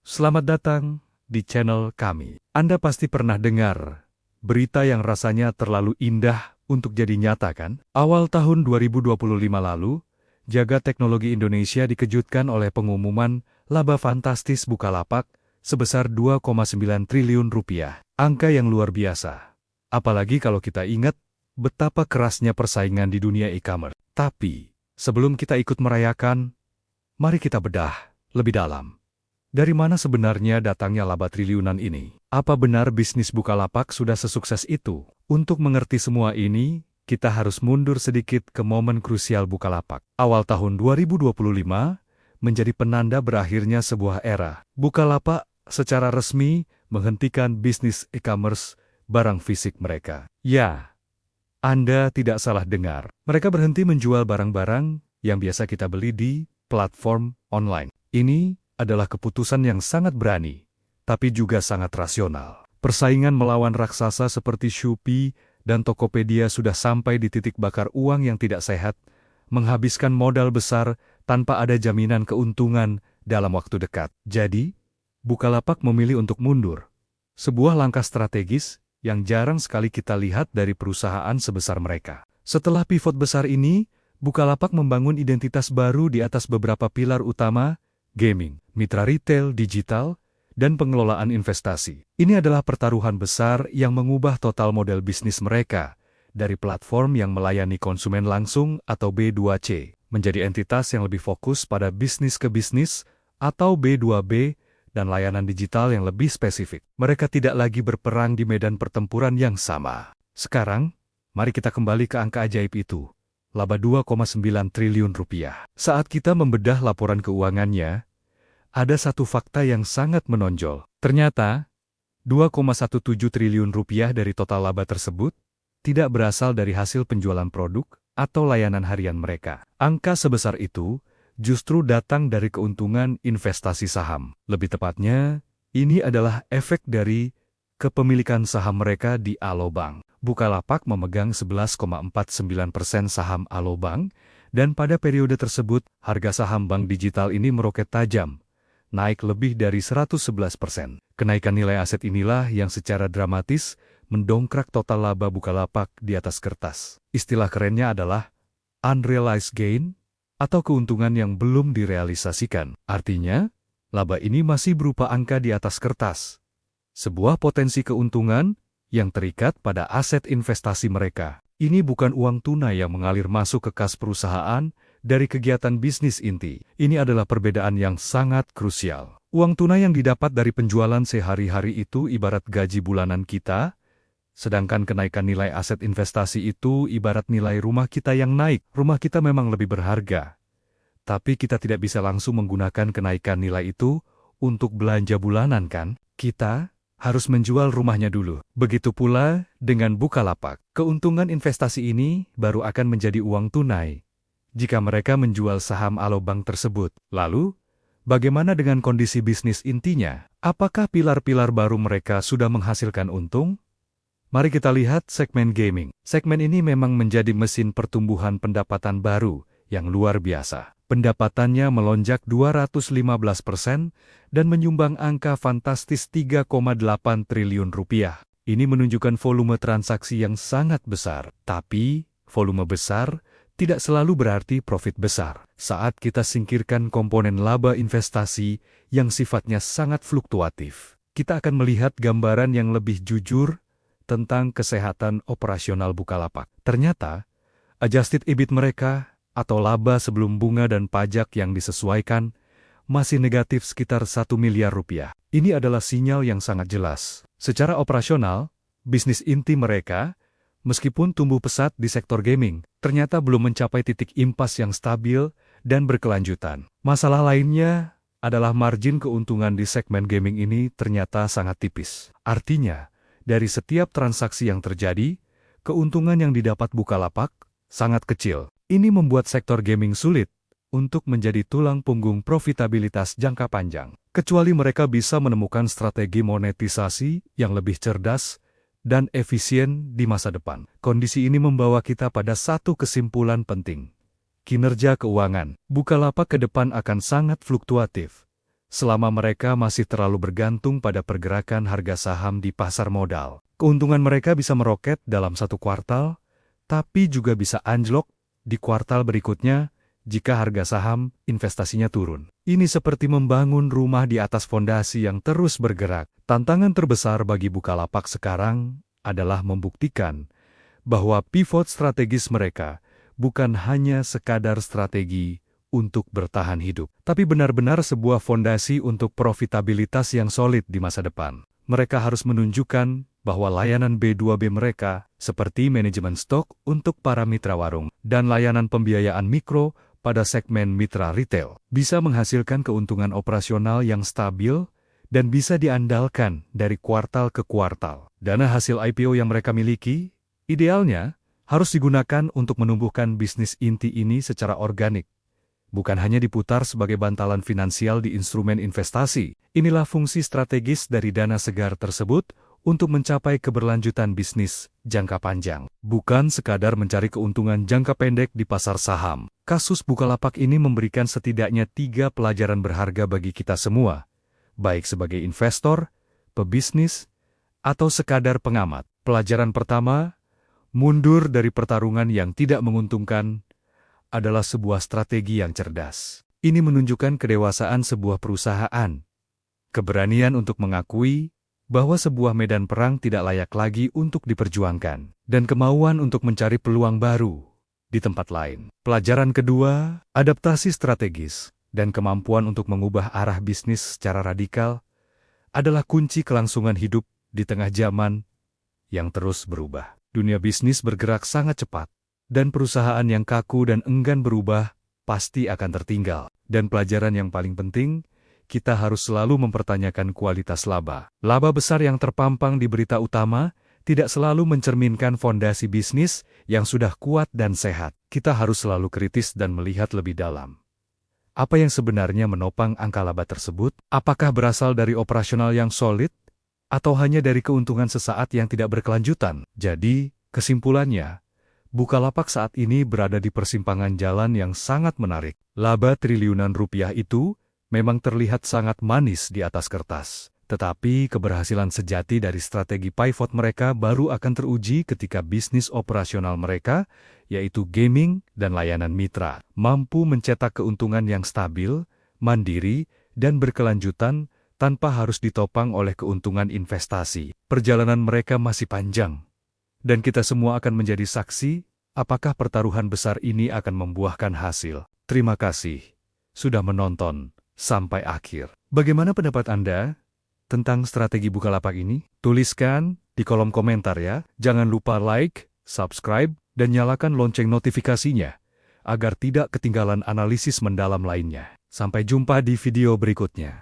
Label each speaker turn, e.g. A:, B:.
A: Selamat datang di channel kami. Anda pasti pernah dengar berita yang rasanya terlalu indah untuk jadi nyata, kan? Awal tahun 2025 lalu, jagat teknologi Indonesia dikejutkan oleh pengumuman laba fantastis Bukalapak sebesar 2,9 triliun rupiah. Angka yang luar biasa. Apalagi kalau kita ingat betapa kerasnya persaingan di dunia e-commerce. Tapi, sebelum kita ikut merayakan, mari kita bedah lebih dalam. Dari mana sebenarnya datangnya laba triliunan ini? Apa benar bisnis Bukalapak sudah sesukses itu? Untuk mengerti semua ini, kita harus mundur sedikit ke momen krusial Bukalapak. Awal tahun 2025 menjadi penanda berakhirnya sebuah era. Bukalapak secara resmi menghentikan bisnis e-commerce barang fisik mereka. Ya, Anda tidak salah dengar. Mereka berhenti menjual barang-barang yang biasa kita beli di platform online. Ini adalah keputusan yang sangat berani, tapi juga sangat rasional. Persaingan melawan raksasa seperti Shopee dan Tokopedia sudah sampai di titik bakar uang yang tidak sehat, menghabiskan modal besar tanpa ada jaminan keuntungan dalam waktu dekat. Jadi, Bukalapak memilih untuk mundur. Sebuah langkah strategis yang jarang sekali kita lihat dari perusahaan sebesar mereka. Setelah pivot besar ini, Bukalapak membangun identitas baru di atas beberapa pilar utama: gaming, mitra retail, digital, dan pengelolaan investasi. Ini adalah pertaruhan besar yang mengubah total model bisnis mereka dari platform yang melayani konsumen langsung atau B2C menjadi entitas yang lebih fokus pada bisnis ke bisnis atau B2B dan layanan digital yang lebih spesifik. Mereka tidak lagi berperang di medan pertempuran yang sama. Sekarang, mari kita kembali ke angka ajaib itu. Laba 2,9 triliun rupiah. Saat kita membedah laporan keuangannya, ada satu fakta yang sangat menonjol. Ternyata, 2,17 triliun rupiah dari total laba tersebut tidak berasal dari hasil penjualan produk atau layanan harian mereka. Angka sebesar itu justru datang dari keuntungan investasi saham. Lebih tepatnya, ini adalah efek dari kepemilikan saham mereka di Alobank. Bukalapak memegang 11,49% saham Alobank, dan pada periode tersebut, harga saham bank digital ini meroket tajam, naik lebih dari 111%. Kenaikan nilai aset inilah yang secara dramatis mendongkrak total laba Bukalapak di atas kertas. Istilah kerennya adalah unrealized gain, atau keuntungan yang belum direalisasikan. Artinya, laba ini masih berupa angka di atas kertas. Sebuah potensi keuntungan yang terikat pada aset investasi mereka. Ini bukan uang tunai yang mengalir masuk ke kas perusahaan dari kegiatan bisnis inti. Ini adalah perbedaan yang sangat krusial. Uang tunai yang didapat dari penjualan sehari-hari itu ibarat gaji bulanan kita, sedangkan kenaikan nilai aset investasi itu ibarat nilai rumah kita yang naik. Rumah kita memang lebih berharga, tapi kita tidak bisa langsung menggunakan kenaikan nilai itu untuk belanja bulanan, kan? Kita harus menjual rumahnya dulu. Begitu pula dengan Bukalapak. Keuntungan investasi ini baru akan menjadi uang tunai jika mereka menjual saham Alobank tersebut. Lalu, bagaimana dengan kondisi bisnis intinya? Apakah pilar-pilar baru mereka sudah menghasilkan untung? Mari kita lihat segmen gaming. Segmen ini memang menjadi mesin pertumbuhan pendapatan baru yang luar biasa. Pendapatannya melonjak 215% dan menyumbang angka fantastis 3,8 triliun rupiah. Ini menunjukkan volume transaksi yang sangat besar. Tapi, volume besar tidak selalu berarti profit besar. Saat kita singkirkan komponen laba investasi yang sifatnya sangat fluktuatif, kita akan melihat gambaran yang lebih jujur tentang kesehatan operasional Bukalapak. Ternyata, adjusted EBIT mereka atau laba sebelum bunga dan pajak yang disesuaikan masih negatif sekitar 1 miliar rupiah. Ini adalah sinyal yang sangat jelas. Secara operasional, bisnis inti mereka, meskipun tumbuh pesat di sektor gaming, ternyata belum mencapai titik impas yang stabil dan berkelanjutan. Masalah lainnya adalah margin keuntungan di segmen gaming ini ternyata sangat tipis. Artinya, dari setiap transaksi yang terjadi, keuntungan yang didapat Bukalapak sangat kecil. Ini membuat sektor gaming sulit untuk menjadi tulang punggung profitabilitas jangka panjang. Kecuali mereka bisa menemukan strategi monetisasi yang lebih cerdas dan efisien di masa depan. Kondisi ini membawa kita pada satu kesimpulan penting. Kinerja keuangan Bukalapak ke depan akan sangat fluktuatif, selama mereka masih terlalu bergantung pada pergerakan harga saham di pasar modal. Keuntungan mereka bisa meroket dalam satu kuartal, tapi juga bisa anjlok di kuartal berikutnya jika harga saham investasinya turun. Ini seperti membangun rumah di atas fondasi yang terus bergerak. Tantangan terbesar bagi Bukalapak sekarang adalah membuktikan bahwa pivot strategis mereka bukan hanya sekadar strategi untuk bertahan hidup, tapi benar-benar sebuah fondasi untuk profitabilitas yang solid di masa depan. Mereka harus menunjukkan bahwa layanan B2B mereka, seperti manajemen stok untuk para mitra warung dan layanan pembiayaan mikro pada segmen mitra retail, bisa menghasilkan keuntungan operasional yang stabil dan bisa diandalkan dari kuartal ke kuartal. Dana hasil IPO yang mereka miliki, idealnya, harus digunakan untuk menumbuhkan bisnis inti ini secara organik, bukan hanya diputar sebagai bantalan finansial di instrumen investasi. Inilah fungsi strategis dari dana segar tersebut untuk mencapai keberlanjutan bisnis jangka panjang, bukan sekadar mencari keuntungan jangka pendek di pasar saham. Kasus Bukalapak ini memberikan setidaknya 3 pelajaran berharga bagi kita semua, baik sebagai investor, pebisnis, atau sekadar pengamat. Pelajaran pertama, mundur dari pertarungan yang tidak menguntungkan adalah sebuah strategi yang cerdas. Ini menunjukkan kedewasaan sebuah perusahaan, keberanian untuk mengakui bahwa sebuah medan perang tidak layak lagi untuk diperjuangkan, dan kemauan untuk mencari peluang baru di tempat lain. Pelajaran kedua, adaptasi strategis dan kemampuan untuk mengubah arah bisnis secara radikal adalah kunci kelangsungan hidup di tengah zaman yang terus berubah. Dunia bisnis bergerak sangat cepat, dan perusahaan yang kaku dan enggan berubah pasti akan tertinggal. Dan pelajaran yang paling penting, kita harus selalu mempertanyakan kualitas laba. Laba besar yang terpampang di berita utama tidak selalu mencerminkan fondasi bisnis yang sudah kuat dan sehat. Kita harus selalu kritis dan melihat lebih dalam. Apa yang sebenarnya menopang angka laba tersebut? Apakah berasal dari operasional yang solid, atau hanya dari keuntungan sesaat yang tidak berkelanjutan? Jadi, kesimpulannya, Bukalapak saat ini berada di persimpangan jalan yang sangat menarik. Laba triliunan rupiah itu memang terlihat sangat manis di atas kertas. Tetapi keberhasilan sejati dari strategi pivot mereka baru akan teruji ketika bisnis operasional mereka, yaitu gaming dan layanan mitra, mampu mencetak keuntungan yang stabil, mandiri, dan berkelanjutan tanpa harus ditopang oleh keuntungan investasi. Perjalanan mereka masih panjang, dan kita semua akan menjadi saksi apakah pertaruhan besar ini akan membuahkan hasil. Terima kasih sudah menonton sampai akhir. Bagaimana pendapat Anda tentang strategi Bukalapak ini? Tuliskan di kolom komentar ya. Jangan lupa like, subscribe, dan nyalakan lonceng notifikasinya agar tidak ketinggalan analisis mendalam lainnya. Sampai jumpa di video berikutnya.